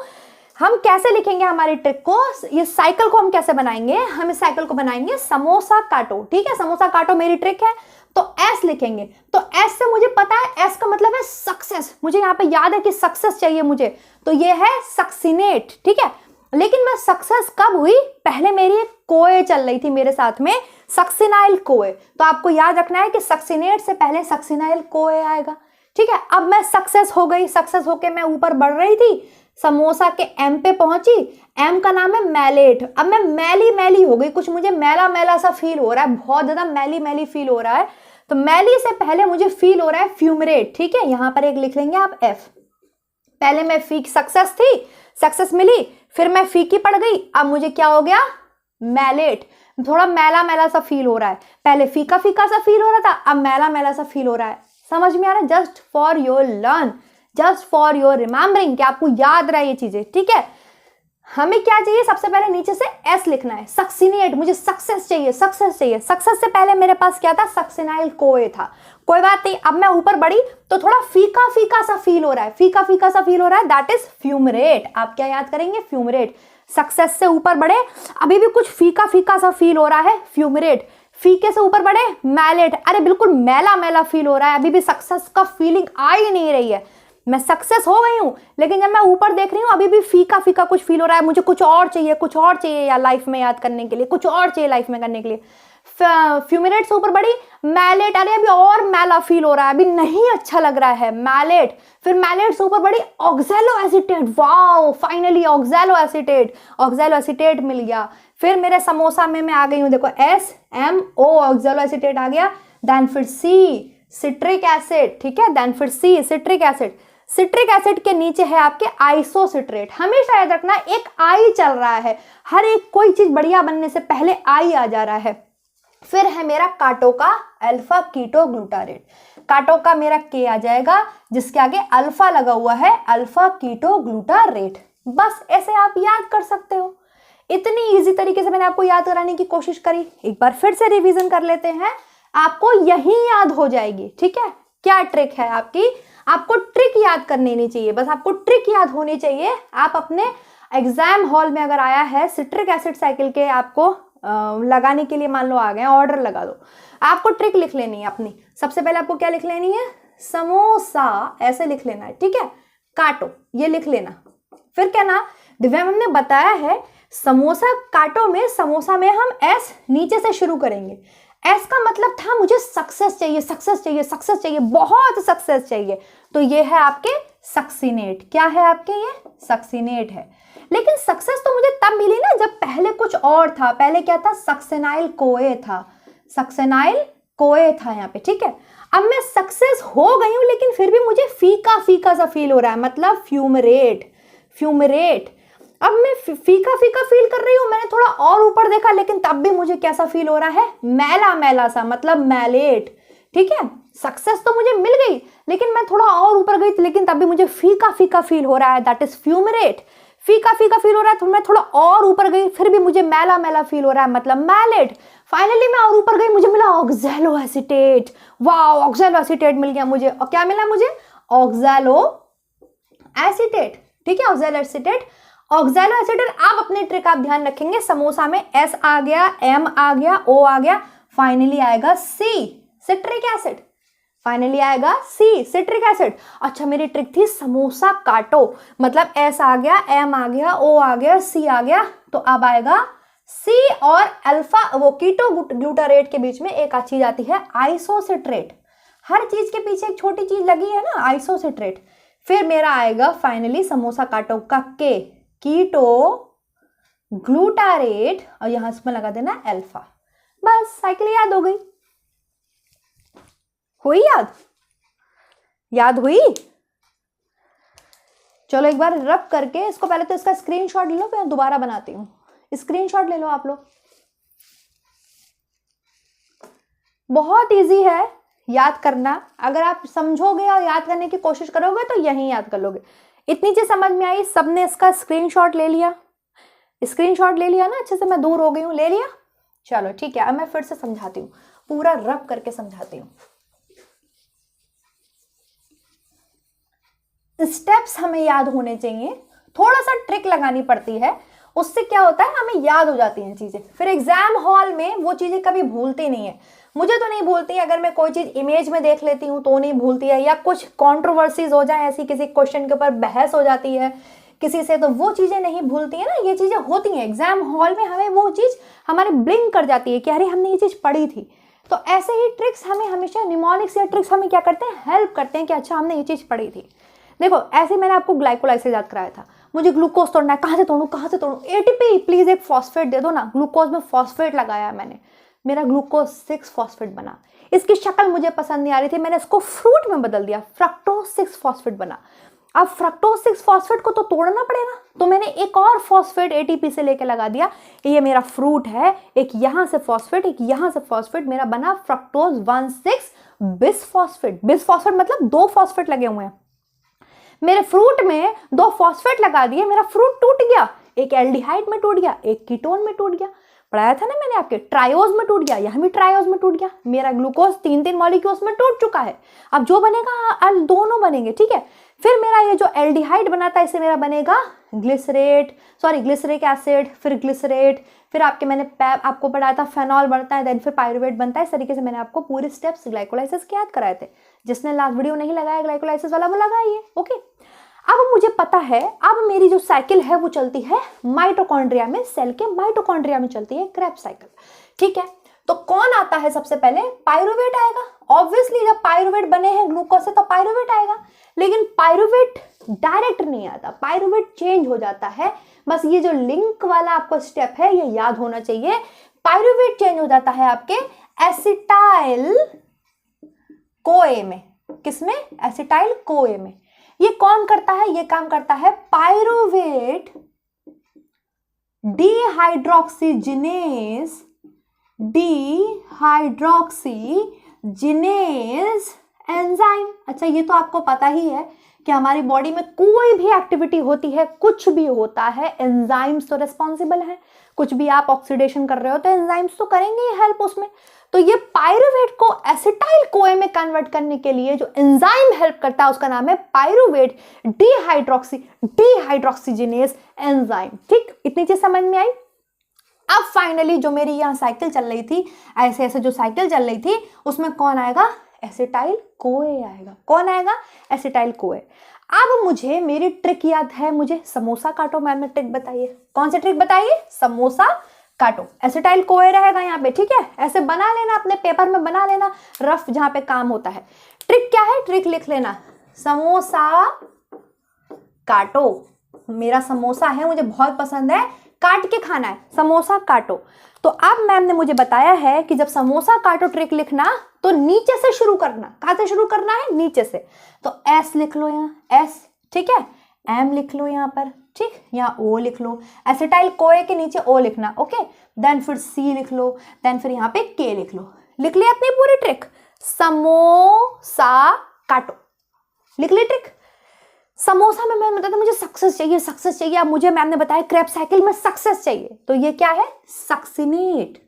हम कैसे लिखेंगे हमारी ट्रिक को, ये साइकिल को हम कैसे बनाएंगे, हम इस साइकिल को बनाएंगे समोसा काटो। ठीक है, समोसा काटो मेरी ट्रिक है, तो एस लिखेंगे। तो एस से मुझे पता है, एस का मतलब है सक्सेस, मुझे यहाँ पे याद है कि सक्सेस चाहिए मुझे, तो ये है सक्सिनेट। ठीक है, लेकिन मैं सक्सेस कब हुई, पहले मेरी एक कोए चल रही थी मेरे साथ में, सक्सिनाइल कोए। तो आपको याद रखना है कि सक्सिनेट से पहले सक्सिनाइल कोए आएगा, ठीक है। अब मैं सक्सेस हो गई, सक्सेस होके मैं ऊपर बढ़ रही थी, समोसा के एम पे पहुंची, एम का नाम है मैलेट। अब मैं मैली मैली हो गई, कुछ मुझे मैला मैला सा फील हो रहा है, बहुत ज्यादा मैली मैली फील हो रहा है। तो मैली से पहले मुझे फील हो रहा है फ्यूमरेट, ठीक है। यहां पर एक लिख लेंगे आप एफ। पहले मैं फी सक्सेस थी, सक्सेस मिली, फिर मैं फीकी पड़ गई, अब मुझे क्या हो गया, मैलेट। थोड़ा मैला मैला सा फील हो रहा है, पहले फीका फीका सा फील हो रहा था, अब मैला मैला सा फील हो रहा है। समझ में आ रहा है? Just for your learn, just for your remembering, कि आपको याद रहे ये चीजें, ठीक है। हमें क्या चाहिए, सबसे पहले नीचे से एस लिखना है, सक्सिनेट, मुझे सक्सेस चाहिए, सक्सेस चाहिए। सक्सेस से पहले मेरे पास क्या था, सक्सिनाइल कोए था, कोई बात नहीं। अब मैं ऊपर बढ़ी तो थोड़ा फीका फीका सा फील हो रहा है, फीका फीका सा फील हो रहा है, दैट इज फ्यूमरेट। आप क्या याद करेंगे, फ्यूमरेट। सक्सेस से ऊपर बढ़े, अभी भी कुछ फीका फीका सा फील हो रहा है, फ्यूमरेट। फीके से ऊपर बढ़े, मैलेट, अरे बिल्कुल मैला मैला फील हो रहा है, अभी भी सक्सेस का फीलिंग आ ही नहीं रही है। मैं सक्सेस हो गई हूं, लेकिन जब मैं ऊपर देख रही हूं अभी भी फीका फीका कुछ फील हो रहा है, मुझे कुछ और चाहिए, कुछ और चाहिए यार लाइफ में याद करने के लिए, कुछ और चाहिए लाइफ में करने के लिए। फ्यूमिनेट से ऊपर बढ़ी, मैलेट, अरे अभी और मैला फील हो रहा है, अभी नहीं अच्छा लग रहा है, मैलेट। फिर मैलेट से ऊपर बढ़ी, oxaloacetate, wow finally oxaloacetate, oxaloacetate मिल गया। फिर मेरे समोसा में मैं आ गई हूं, देखो S M O, oxaloacetate आ गया। देन फिर सी सिट्रिक एसिड, ठीक है। देन फिर सी सिट्रिक एसिड, सिट्रिक एसिड के नीचे है आपके आइसोसिट्रेट। हमेशा याद रखना एक आई चल रहा है, हर एक कोई चीज बढ़िया बनने से पहले आई आ जा रहा है। फिर है मेरा काटो का अल्फा कीटो ग्लूटारेट, काटो का मेरा के आ जाएगा जिसके आगे अल्फा लगा हुआ है, अल्फा कीटो ग्लूटारेट। बस ऐसे आप याद कर सकते हो, इतनी इजी तरीके से मैंने आपको याद कराने की कोशिश करी। एक बार फिर से रिवीजन कर लेते हैं, आपको यही याद हो जाएगी, ठीक है। क्या ट्रिक है आपकी, आपको ट्रिक याद करनी नहीं चाहिए, बस आपको ट्रिक याद होनी चाहिए। आप अपने एग्जाम हॉल में अगर आया है सिट्रिक एसिड साइकिल के आपको लगाने के लिए, मान लो आ गए, ऑर्डर लगा दो, आपको ट्रिक लिख लेनी है अपनी। सबसे पहले आपको क्या लिख लेनी है, समोसा ऐसे लिख लेना है, ठीक है। काटो ये लिख लेना। फिर क्या ना, दिव्या मैम ने बताया है समोसा काटो में, समोसा में हम एस नीचे से शुरू करेंगे। एस का मतलब था मुझे सक्सेस चाहिए, सक्सेस चाहिए, सक्सेस चाहिए, बहुत सक्सेस चाहिए। तो ये है आपके सक्सिनेट, क्या है आपके, ये सक्सिनेट है। लेकिन सक्सेस तो मुझे तब मिली ना जब पहले कुछ और था। पहले क्या था, सक्सेनाइल कोए था, सक्सेनाइल कोए था यहाँ पे, ठीक है। अब मैं सक्सेस हो गई हूं, लेकिन फिर भी मुझे फीका फीका सा फील हो रहा है, मतलब फ्यूमरेट, फ्यूमरेट। अब मैं फीका फीका फील कर रही हूं, मैंने थोड़ा और ऊपर देखा, लेकिन तब भी मुझे कैसा फील हो रहा है, मैला मैला सा, मतलब मैलेट, ठीक है। सक्सेस तो मुझे मिल गई, लेकिन मैं थोड़ा और ऊपर गई, लेकिन तब भी मुझे फीका फीका फील हो रहा है, दैट इज फ्यूमरेट। फीका फीका फील हो रहा है, तो मैं थोड़ा और ऊपर गई, फिर भी मुझे मैला मैला फील हो रहा है, मतलब मैलेट। फाइनली मैं और ऊपर गई, मुझे मिला oxaloacetate, wow oxaloacetate मिल गया मुझे। और क्या मिला मुझे, ऑक्सैलो एसीटेट, ठीक है, ऑक्सैलो एसीटेट, ऑक्सैलो एसीटेट। आप अपने ट्रिक आप ध्यान रखेंगे, समोसा में एस आ गया, एम आ गया, ओ आ गया, फाइनली आएगा सी सिट्रिक एसिड, फाइनली आएगा सी सिट्रिक एसिड। अच्छा मेरी ट्रिक थी समोसा काटो, मतलब एस आ गया, एम आ गया, ओ आ गया, सी आ गया, तो अब आएगा सी और अल्फा वो कीटो ग्लूटारेट के बीच में एक चीज आती है आइसोसिट्रेट। हर चीज के पीछे एक छोटी चीज लगी है ना, आइसोसिट्रेट। फिर मेरा आएगा फाइनली समोसा काटो का के, कीटो ग्लूटारेट, और यहां इसमें लगा देना अल्फा। बस साइकिल याद हो गई, हुई याद, याद हुई। चलो एक बार रब करके इसको, पहले तो इसका स्क्रीनशॉट ले लो, फिर दोबारा बनाती हूं। स्क्रीनशॉट ले लो आप लोग, बहुत इजी है याद करना। अगर आप समझोगे और याद करने की कोशिश करोगे तो यही याद कर लोगे। इतनी चीज समझ में आई, सबने इसका स्क्रीनशॉट ले लिया, स्क्रीनशॉट ले लिया ना, अच्छे से, मैं दूर हो गई हूं, ले लिया। चलो ठीक है, अब मैं फिर से समझाती हूँ, पूरा रब करके समझाती हूँ। स्टेप्स हमें याद होने चाहिए, थोड़ा सा ट्रिक लगानी पड़ती है, उससे क्या होता है हमें याद हो जाती हैं चीजें। फिर एग्जाम हॉल में वो चीजें कभी भूलती नहीं है, मुझे तो नहीं भूलती है। अगर मैं कोई चीज इमेज में देख लेती हूँ तो नहीं भूलती है, या कुछ कंट्रोवर्सीज हो जाए, ऐसी किसी क्वेश्चन के ऊपर बहस हो जाती है, किसी से, तो वो चीज़ें नहीं भूलती है ना, ये चीज़ें होती हैं एग्जाम हॉल में, हमें वो चीज़ हमारे ब्लिंक कर जाती है कि अरे हमने ये चीज़ पढ़ी थी। तो ऐसे ही ट्रिक्स हमें हमेशा, निमोनिक्स या ट्रिक्स हमें क्या करते हैं, हेल्प करते हैं कि अच्छा हमने ये चीज़ पढ़ी थी। देखो ऐसे मैंने आपको ग्लाइकोलाइसिस याद कराया था, मुझे ग्लूकोज तोड़ना है, कहाँ से तोड़ूँ कहाँ से तोड़ूँ, एटीपी प्लीज एक फॉस्फेट दे दो ना, ग्लूकोज में फॉस्फेट लगाया मैंने, मेरा ग्लूकोज 6 फॉस्फेट बना। इसकी शक्ल मुझे पसंद नहीं आ रही थी, मैंने इसको फ्रूट में बदल दिया, फ्रक्टोज 6 फॉस्फेट बना। अब फ्रक्टोज 6 फॉस्फेट को तो तोड़ना पड़ेगा, तो मैंने एक और फॉस्फेट एटीपी से लेके लगा दिया, ये मेरा फ्रूट है, एक यहाँ से फॉस्फेट एक यहाँ से फॉस्फेट, मेरा बना फ्रक्टोज 1,6 बिसफॉस्फेट। बिसफॉस्फेट मतलब 2 फॉस्फेट लगे हुए हैं, मेरे फ्रूट में 2 फॉस्फेट लगा दिए, मेरा फ्रूट टूट गया, एक एल्डिहाइड में टूट गया, एक कीटोन में टूट गया। पढ़ाया था ना मैंने आपके, ट्रायोज में टूट गया, यहाँ भी ट्रायोज में टूट गया, मेरा ग्लूकोज 3 मॉलिक्यूल्स में टूट चुका है। अब जो बनेगा दोनों बनेंगे, ठीक है। फिर मेरा ये जो एल्डिहाइड बना था, इससे मेरा बनेगा ग्लिसरिक एसिड, फिर ग्लिसरेट, फिर आपके मैंने आपको पढ़ाया था फेनॉल बनता है, देन फिर पायरुवेट बनता है। इस तरीके से मैंने आपको पूरे स्टेप्स ग्लाइकोलाइसिस के याद कराए थे। जिसने लास्ट वीडियो नहीं लगाया ग्लाइकोलाइसिस वाला, वो लगाइए, ओके। अब मुझे पता है, अब मेरी जो साइकिल है वो चलती है माइटोकॉन्ड्रिया में, सेल के माइटोकॉन्ड्रिया में चलती है क्रेब्स साइकिल, ठीक है। तो कौन आता है सबसे पहले, पायरुवेट आएगा। ऑब्वियसली जब पायरुवेट बने हैं ग्लूकोज से तो पायरुवेट आएगा, लेकिन पायरुवेट डायरेक्ट नहीं आता, पायरुवेट चेंज हो जाता है। बस ये जो लिंक वाला आपको स्टेप है ये याद होना चाहिए। पायरुवेट चेंज हो जाता है आपके एसिटाइल कोए में, किसमें, एसिटाइल कोए में। ये कौन करता है, ये काम करता है पायरुवेट डिहाइड्रोक्सीजिनेज एंजाइम। अच्छा ये तो आपको पता ही है कि हमारी बॉडी में कोई भी एक्टिविटी होती है, कुछ भी होता है, एंजाइम्स तो रिस्पॉन्सिबल है। कुछ भी आप ऑक्सीडेशन कर रहे हो तो एंजाइम्स तो करेंगे ही हेल्प उसमें। तो ये पायरुवेट को एसिटाइल कोए में कन्वर्ट करने के लिए जो एंजाइम हेल्प करता है उसका नाम है पायरुवेट डिहाइड्रोक्सीजिनेज एंजाइम। ठीक, इतनी चीज समझ में आई। अब फाइनली जो मेरी यहाँ साइकिल चल रही थी, ऐसे ऐसे जो साइकिल चल रही थी, उसमें कौन आएगा, एसिटाइल कोए आएगा। कौन आएगा, एसिटाइल कोए। अब मुझे मेरी ट्रिक याद है, मुझे समोसा काटो मैम ने ट्रिक बताइए। कौन सी ट्रिक बताइए, समोसा काटो। एसिटाइल कोए रहेगा यहाँ पे, ठीक है। ऐसे बना लेना, अपने पेपर में बना लेना, रफ जहां पे काम होता है। ट्रिक क्या है, ट्रिक लिख लेना, समोसा काटो। मेरा समोसा है, मुझे बहुत पसंद है, काट के खाना है, समोसा काटो। तो अब मैम ने मुझे बताया है कि जब समोसा काटो ट्रिक लिखना तो नीचे से शुरू करना। कहां से शुरू करना है, नीचे से। तो एस लिख लो यहाँ, एस, ठीक है। एम लिख लो यहाँ पर, ठीक, यहाँ ओ लिख लो, एसिटाइल कोए के नीचे ओ लिखना, ओके। देन फिर सी लिख लो, देन फिर यहाँ पे के लिख लो। लिख लिया अपनी पूरी ट्रिक, समोसा काटो, लिख ली ट्रिक। समोसा में मैम बताता मुझे सक्सेस चाहिए, सक्सेस चाहिए। अब मुझे मैम ने बताया क्रेब्स साइकिल में सक्सेस चाहिए, तो ये क्या है, सक्सिनेट।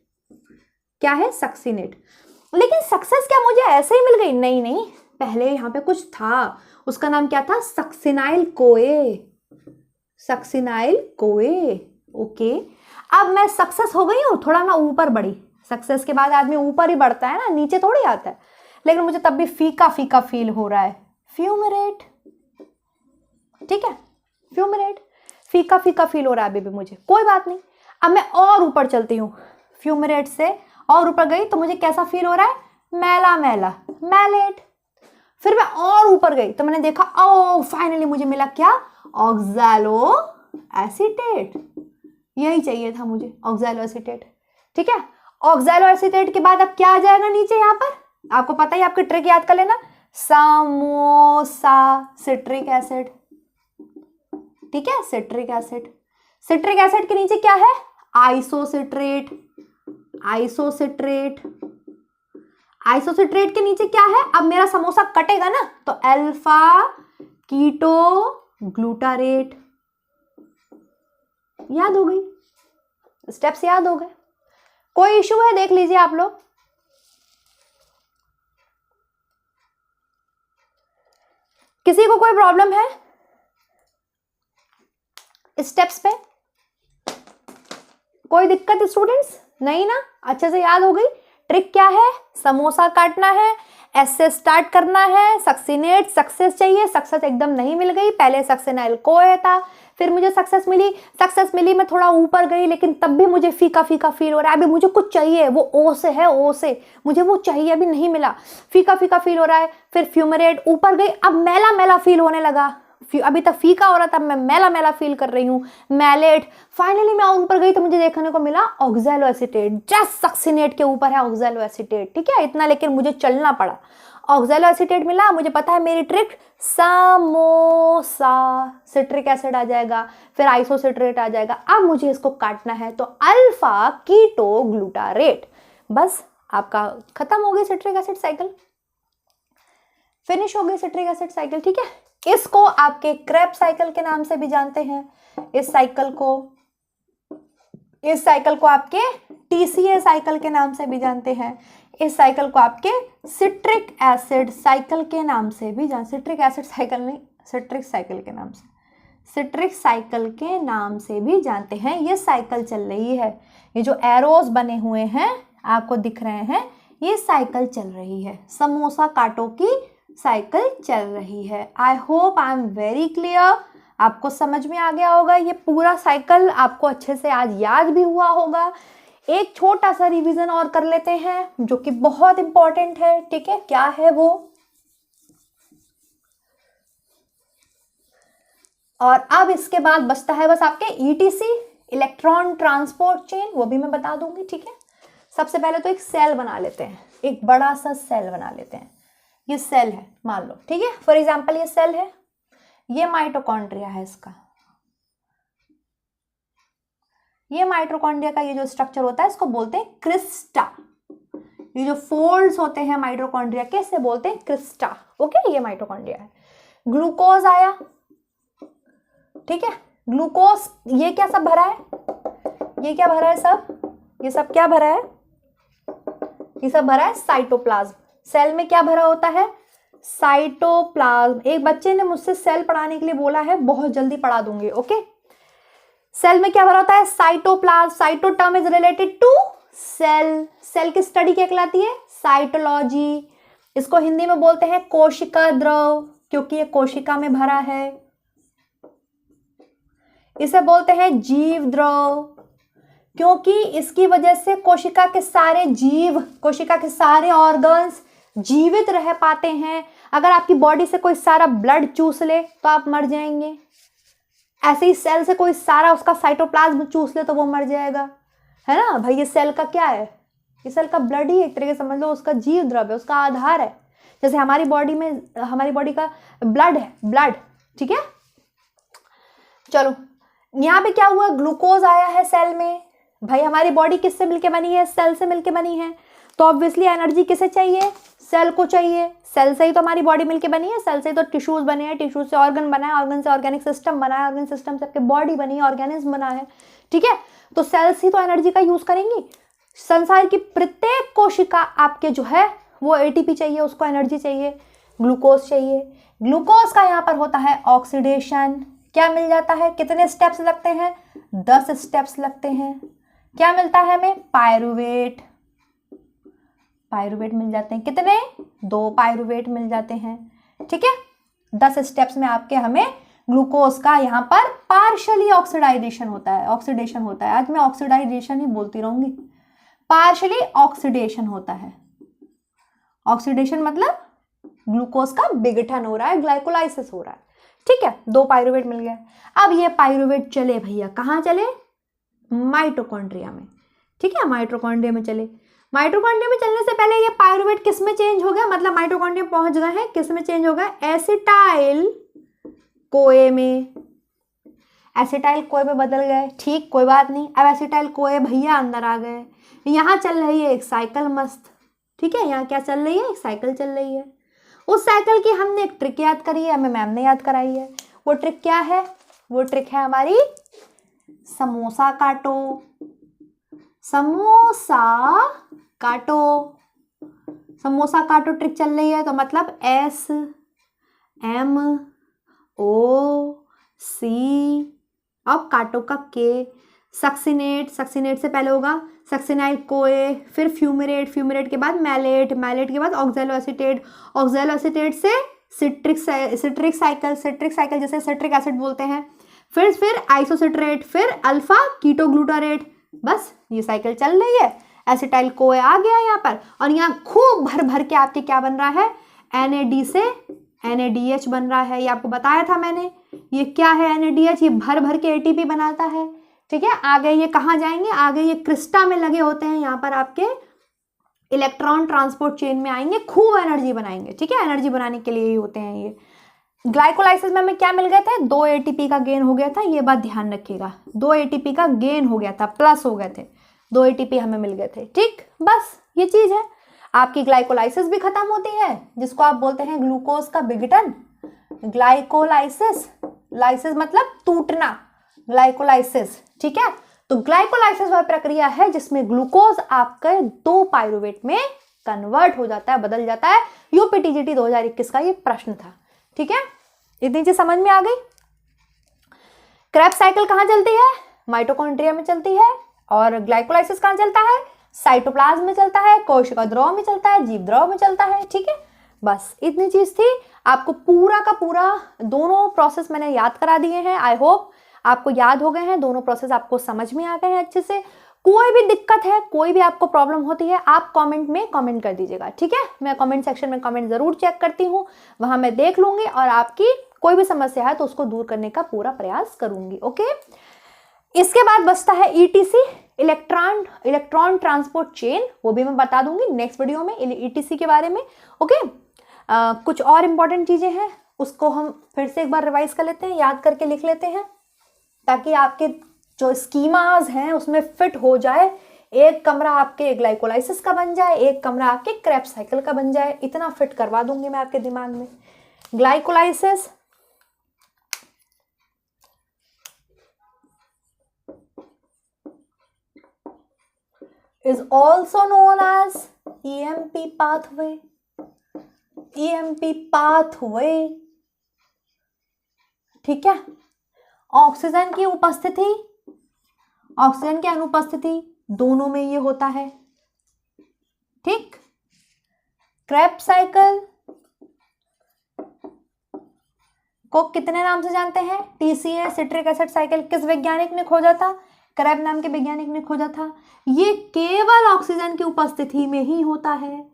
क्या है, सक्सिनेट। लेकिन सक्सेस क्या मुझे ऐसे ही मिल गई, नहीं नहीं, पहले यहाँ पे कुछ था, उसका नाम क्या था, सक्सिनाइल कोए, सक्सिनाइल कोए, ओके। अब मैं सक्सेस हो गई हूँ, थोड़ा ना ऊपर बढ़ी। सक्सेस के बाद आदमी ऊपर ही बढ़ता है ना, नीचे थोड़ी आता है। लेकिन मुझे तब भी फीका फीका फील हो रहा है, फ्यूमरेट, ठीक है, फ्यूमरेट, फीका फीका फील हो रहा है अभी भी मुझे, कोई बात नहीं। अब मैं और ऊपर चलती हूँ, फ्यूमरेट से और ऊपर गई तो मुझे कैसा फील हो रहा है, मैला मैला, मैलेट। फिर मैं और ऊपर गई तो मैंने देखा, ओ फाइनली मुझे मिला क्या, ऑक्सैलो एसीटेट। यही चाहिए था मुझे, ऑक्सैलो एसीटेट, ठीक है। ऑक्सैलो एसीटेट के बाद अब क्या आ जाएगा नीचे, यहाँ पर आपको पता ही, आपकी ट्रिक याद कर लेना, समोसा सिट्रिक एसिड, ठीक है, सिट्रिक एसिड। सिट्रिक एसिड के नीचे क्या है, आइसोसिट्रेट, आइसोसिट्रेट, आइसोसिट्रेट के नीचे क्या है, अब मेरा समोसा कटेगा ना तो अल्फा कीटो ग्लूटारेट। याद हो गई, स्टेप्स याद हो गए। कोई इशू है, देख लीजिए आप लोग। किसी को कोई प्रॉब्लम है स्टेप्स पे, कोई दिक्कत स्टूडेंट्स, नहीं ना, अच्छे से याद हो गई। ट्रिक क्या है, समोसा काटना है, एस से स्टार्ट करना है, सक्सिनेट, सक्सेस चाहिए, सक्सेस एकदम नहीं मिल गई, पहले सक्सिनाइल कोए था, फिर मुझे सक्सेस मिली, मैं थोड़ा ऊपर गई, लेकिन तब भी मुझे फीका फीका फील हो रहा है। अभी मुझे कुछ चाहिए, वो ओ से है, ओ से मुझे वो चाहिए, अभी नहीं मिला, फीका फीका फील हो रहा है। फिर फ्यूमरेट, ऊपर गई, अब मैला मैला फील होने लगा, अभी तक फीका हो रहा था, मैं मैला मैला फील कर रही हूँ। मैलेट, फाइनली मैं ऊपर गई तो मुझे देखने को मिला ऑक्सैलो एसीटेट, जस्ट सक्सिनेट के ऊपर है ऑक्सैलो एसीटेट, ठीक है, इतना, लेकिन मुझे चलना पड़ा। ऑक्सैलो एसीटेट मिला, मुझे पता है मेरी ट्रिक समोसा, सिट्रिक एसिड आ जाएगा, फिर आइसोसिट्रेट आ जाएगा। अब मुझे इसको काटना है, तो अल्फा कीटो ग्लूटारेट, बस आपका खत्म हो गई सिट्रिक एसिड साइकिल, फिनिश हो गई सिट्रिक एसिड साइकिल, ठीक है। इसको आपके क्रेब्स साइकिल के नाम से भी जानते हैं। इस साइकिल को आपके टीसीए साइकिल के नाम से भी जानते हैं। इस साइकिल को आपके सिट्रिक एसिड साइकिल के नाम से भी सिट्रिक एसिड साइकिल नहीं, सिट्रिक साइकिल के नाम से, सिट्रिक साइकिल के नाम से भी जानते हैं। ये साइकिल चल रही है, ये जो एरोस बने हुए हैं आपको दिख रहे हैं, ये साइकिल चल रही है, समोसा काटो की साइकिल चल रही है। I hope I am very clear, आपको समझ में आ गया होगा। ये पूरा साइकिल आपको अच्छे से आज याद भी हुआ होगा। एक छोटा सा रिवीजन और कर लेते हैं जो कि बहुत इंपॉर्टेंट है, ठीक है, क्या है वो, और अब इसके बाद बचता है बस आपके ईटीसी, इलेक्ट्रॉन ट्रांसपोर्ट चेन, वो भी मैं बता दूंगी, ठीक है। सबसे पहले तो एक सेल बना लेते हैं, एक बड़ा सा सेल बना लेते हैं। ये सेल है मान लो, ठीक है, फॉर एग्जांपल ये सेल है, ये माइटोकॉन्ड्रिया है इसका, ये माइटोकॉन्ड्रिया का ये जो स्ट्रक्चर होता है इसको बोलते हैं क्रिस्टा। ये जो फोल्ड्स होते हैं माइटोकॉन्ड्रिया के, इससे बोलते हैं क्रिस्टा, ओके, ये माइटोकॉन्ड्रिया है। ग्लूकोज आया, ठीक है, ग्लूकोज, ये क्या सब भरा है, ये क्या भरा है सब, ये सब क्या भरा है, ये सब भरा है साइटोप्लाज्म। सेल में क्या भरा होता है, साइटोप्लाज्म। एक बच्चे ने मुझसे सेल पढ़ाने के लिए बोला है, बहुत जल्दी पढ़ा दूंगी, ओके। सेल में क्या भरा होता है, cytoplasm. Cyto term is related to cell, cell की स्टडी क्या कहलाती है, साइटोलॉजी। इसको हिंदी में बोलते हैं कोशिका द्रव, क्योंकि ये कोशिका में भरा है। इसे बोलते हैं जीव द्रव, क्योंकि इसकी वजह से कोशिका के सारे जीव, कोशिका के सारे ऑर्गन्स जीवित रह पाते हैं। अगर आपकी बॉडी से कोई सारा ब्लड चूस ले तो आप मर जाएंगे, ऐसे ही सेल से कोई सारा उसका साइटोप्लाज्म चूस ले तो वो मर जाएगा, है ना भाई। ये सेल का क्या है, ये सेल का ब्लड ही एक तरीके से समझ लो, उसका जीव द्रव्य है, उसका आधार है। जैसे हमारी बॉडी में, हमारी बॉडी का ब्लड है, ब्लड, ठीक है। चलो यहाँ पे क्या हुआ, ग्लूकोज आया है सेल में। भाई हमारी बॉडी किससे मिलके बनी है, सेल से मिलके बनी है, तो ऑब्वियसली एनर्जी किसे चाहिए, सेल को चाहिए। सेल से ही तो हमारी बॉडी मिलके बनी है, सेल से ही तो टिश्यूज बने हैं, टिश्यूज से ऑर्गन बना है, ऑर्गन से ऑर्गेनिक सिस्टम बना है, ऑर्गेनिक सिस्टम से आपकी बॉडी बनी है, ऑर्गेनिज्म बना है, ठीक है। तो सेल्स ही तो एनर्जी का यूज करेंगी। संसार की प्रत्येक कोशिका आपके जो है वो एटीपी चाहिए, उसको एनर्जी चाहिए, ग्लूकोज चाहिए। ग्लूकोज का यहाँ पर होता है ऑक्सीडेशन। क्या मिल जाता है, कितने स्टेप्स लगते हैं, 10 स्टेप्स लगते हैं। क्या मिलता है हमें, पायरुवेट, पायरुवेट मिल जाते हैं, कितने, 2 पायरुवेट मिल जाते हैं, ठीक है। 10 स्टेप्स में आपके हमें ग्लूकोज का यहाँ पर पार्शियली ऑक्सीडाइजेशन होता है, ऑक्सीडेशन होता है। आज मैं ऑक्सीडाइजेशन ही बोलती रहूंगी, पार्शियली ऑक्सीडेशन होता है। ऑक्सीडेशन मतलब ग्लूकोज का विघटन हो रहा है, ग्लाइकोलाइसिस हो रहा है, ठीक है। 2 पायरुवेट मिल गया। अब ये पायरुवेट चले भैया, कहाँ चले, माइटोकॉन्ड्रिया में, ठीक है, माइटोकॉन्ड्रिया में चले। माइटोकॉन्ड्रिया में चलने से पहले ये पायरुवेट किस में चेंज हो गया, मतलब माइटोकॉन्ड्रिया पहुंच गए हैं, किस में चेंज हो गया, एसिटाइल कोए में, एसिटाइल कोए में बदल गए, ठीक, कोई बात नहीं। अब एसिटाइल कोए भैया अंदर आ गए। यहाँ चल रही है एक साइकिल मस्त, ठीक है, यहाँ क्या चल रही है, एक साइकिल चल रही है। उस साइकिल की हमने एक ट्रिक याद करी है, हमें मैम ने याद कराई है। वो ट्रिक क्या है, वो ट्रिक है हमारी समोसा काटो, समोसा काटो, समोसा काटो ट्रिक चल रही है। तो मतलब SMOC, अब काटो का के, सक्सिनेट, सक्सिनेट से पहले होगा सक्सिनाइल कोए, फिर फ्यूमेरेट, फ्यूमेरेट के बाद मैलेट, मैलेट के बाद ऑक्सैलो एसीटेट, ऑक्सैलो एसीटेट से सिट्रिक साइकिल, सिट्रिक साइकिल जैसे सिट्रिक एसिड बोलते हैं, फिर आइसोसिट्रेट, फिर अल्फा कीटोग्लूटारेट। बस ये साइकिल चल रही है। एसिटाइल कोए आ गया यहाँ पर, और यहाँ खूब भर भर के आपके क्या बन रहा है, NAD से NADH बन रहा है। ये आपको बताया था मैंने। ये क्या है NADH, ये भर भर के ATP बनाता है। ठीक है, आगे ये कहाँ जाएंगे, आगे ये क्रिस्टा में लगे होते हैं, यहाँ पर आपके इलेक्ट्रॉन ट्रांसपोर्ट चेन में आएंगे, खूब एनर्जी बनाएंगे। ठीक है, एनर्जी बनाने के लिए ही होते हैं ये। ग्लाइकोलाइसिस में हमें क्या मिल गए थे, 2 ATP का गेन हो गया था। ये बात ध्यान रखिएगा, 2 ATP का गेन हो गया था, प्लस हो गए थे, 2 ATP हमें मिल गए थे। ठीक, बस ये चीज है। आपकी ग्लाइकोलाइसिस भी खत्म होती है, जिसको आप बोलते हैं ग्लूकोज का विघटन। ग्लाइकोलाइसिस, लाइसिस मतलब टूटना, ग्लाइकोलाइसिस। ठीक है, तो ग्लाइकोलाइसिस वह प्रक्रिया है जिसमें ग्लूकोज आपके 2 पाइरुवेट में कन्वर्ट हो जाता है, बदल जाता है। यूपीटीजीटी 2021 का ये प्रश्न था। ठीक है, इतनी चीज समझ में आ गई। क्रेब्स साइकिल कहाँ चलती है, माइटोकॉन्ड्रिया में चलती है। और ग्लाइकोलाइसिस कहाँ चलता है, साइटोप्लाज्म में चलता है, कोशिका द्रव में चलता है, जीव द्रव में चलता है। ठीक है, बस इतनी चीज थी। आपको पूरा का पूरा दोनों प्रोसेस मैंने याद करा दिए हैं। आई होप आपको याद हो गए हैं, दोनों प्रोसेस आपको समझ में आ गए हैं अच्छे से। कोई भी दिक्कत है, कोई भी आपको प्रॉब्लम होती है, आप कमेंट में कमेंट कर दीजिएगा। ठीक है, मैं कमेंट सेक्शन में कमेंट जरूर चेक करती हूँ, वहां मैं देख लूंगी और आपकी कोई भी समस्या है तो उसको दूर करने का पूरा प्रयास करूंगी। ओके, इसके बाद बचता है ETC, इलेक्ट्रॉन ट्रांसपोर्ट चेन। वो भी मैं बता दूंगी नेक्स्ट वीडियो में ETC के बारे में। ओके, कुछ और इंपॉर्टेंट चीजें हैं, उसको हम फिर से एक बार रिवाइज कर लेते हैं, याद करके लिख लेते हैं, ताकि आपके जो स्कीमाज हैं उसमें फिट हो जाए। एक कमरा आपके ग्लाइकोलाइसिस का बन जाए, एक कमरा आपके क्रेब्स साइकिल का बन जाए, इतना फिट करवा दूंगी मैं आपके दिमाग में। Glycolysis is also known as EMP pathway. EMP pathway, ठीक है। ऑक्सीजन की उपस्थिति, ऑक्सीजन की अनुपस्थिति, दोनों में ये होता है। ठीक, क्रेब्स साइकिल को कितने नाम से जानते हैं, TCA सिट्रिक एसिड साइकिल किस वैज्ञानिक ने खोजा था, क्रेब नाम के वैज्ञानिक ने खोजा था। ये केवल ऑक्सीजन की उपस्थिति में ही होता है,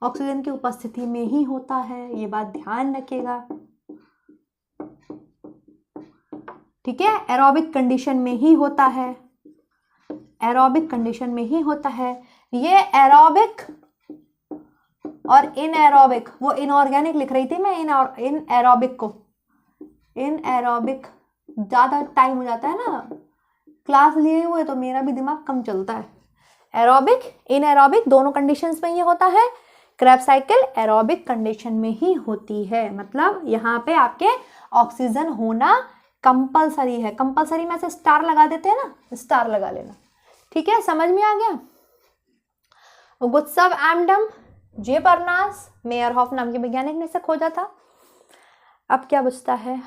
ऑक्सीजन की उपस्थिति में ही होता है, ये बात ध्यान रखिएगा। ठीक है, एरोबिक कंडीशन में ही होता है, एरोबिक कंडीशन में ही होता है। ये एरोबिक और इनएरोबिक, वो इनऑर्गेनिक लिख रही थी मैं, इन एरोबिक को, इन एरोबिक ज्यादा टाइम हो जाता है ना क्लास लिए हुए, तो मेरा भी दिमाग कम चलता है। एरोबिक, इनएरोबिक दोनों कंडीशंस में ये होता है। क्रेब्स साइकिल एरोबिक कंडीशन में ही होती है, मतलब यहाँ पे आपके ऑक्सीजन होना कंपलसरी है। कंपलसरी में से स्टार लगा देते हैं ना, स्टार लगा लेना। ठीक है, समझ में आ गया। गुत्सव एमडम, जे परनास, मेयरहॉफ नाम के वैज्ञानिक ने इसे खोजा था। अब क्या बचता है,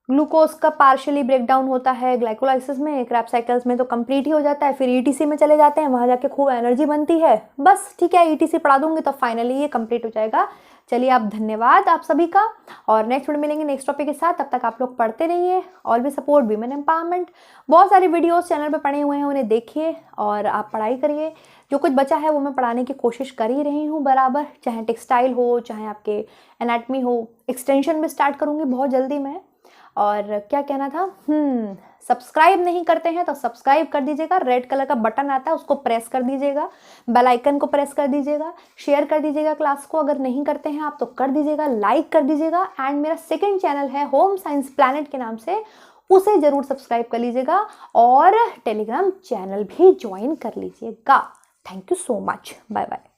ग्लूकोज का पार्शियली ब्रेकडाउन होता है ग्लाइकोलाइसिस में, क्रेब्स साइकिल्स में तो कंप्लीट ही हो जाता है, फिर ETC में चले जाते हैं, वहां जाके खूब एनर्जी बनती है। बस ठीक है, ETC पढ़ा दूंगी तो फाइनली ये कंप्लीट हो जाएगा। चलिए, आप धन्यवाद आप सभी का, और नेक्स्ट वीडियो मिलेंगे नेक्स्ट टॉपिक के साथ। तब तक आप लोग पढ़ते रहिए, ऑलवेज सपोर्ट वीमेन एम्पावरमेंट। बहुत सारी वीडियोस चैनल पे पड़े हुए हैं, उन्हें देखिए और आप पढ़ाई करिए। जो कुछ बचा है वो मैं पढ़ाने की कोशिश कर ही रही हूँ बराबर, चाहे टेक्सटाइल हो, चाहे आपके एनाटमी हो। एक्सटेंशन भी स्टार्ट करूँगी बहुत जल्दी मैं। और क्या कहना था, सब्सक्राइब नहीं करते हैं तो सब्सक्राइब कर दीजिएगा, रेड कलर का बटन आता है उसको प्रेस कर दीजिएगा, बेल आइकन को प्रेस कर दीजिएगा, शेयर कर दीजिएगा क्लास को, अगर नहीं करते हैं आप तो कर दीजिएगा, लाइक कर दीजिएगा। एंड मेरा सेकंड चैनल है होम साइंस प्लैनेट के नाम से, उसे जरूर सब्सक्राइब कर लीजिएगा और टेलीग्राम चैनल भी ज्वाइन कर लीजिएगा। Thank you so much, bye bye.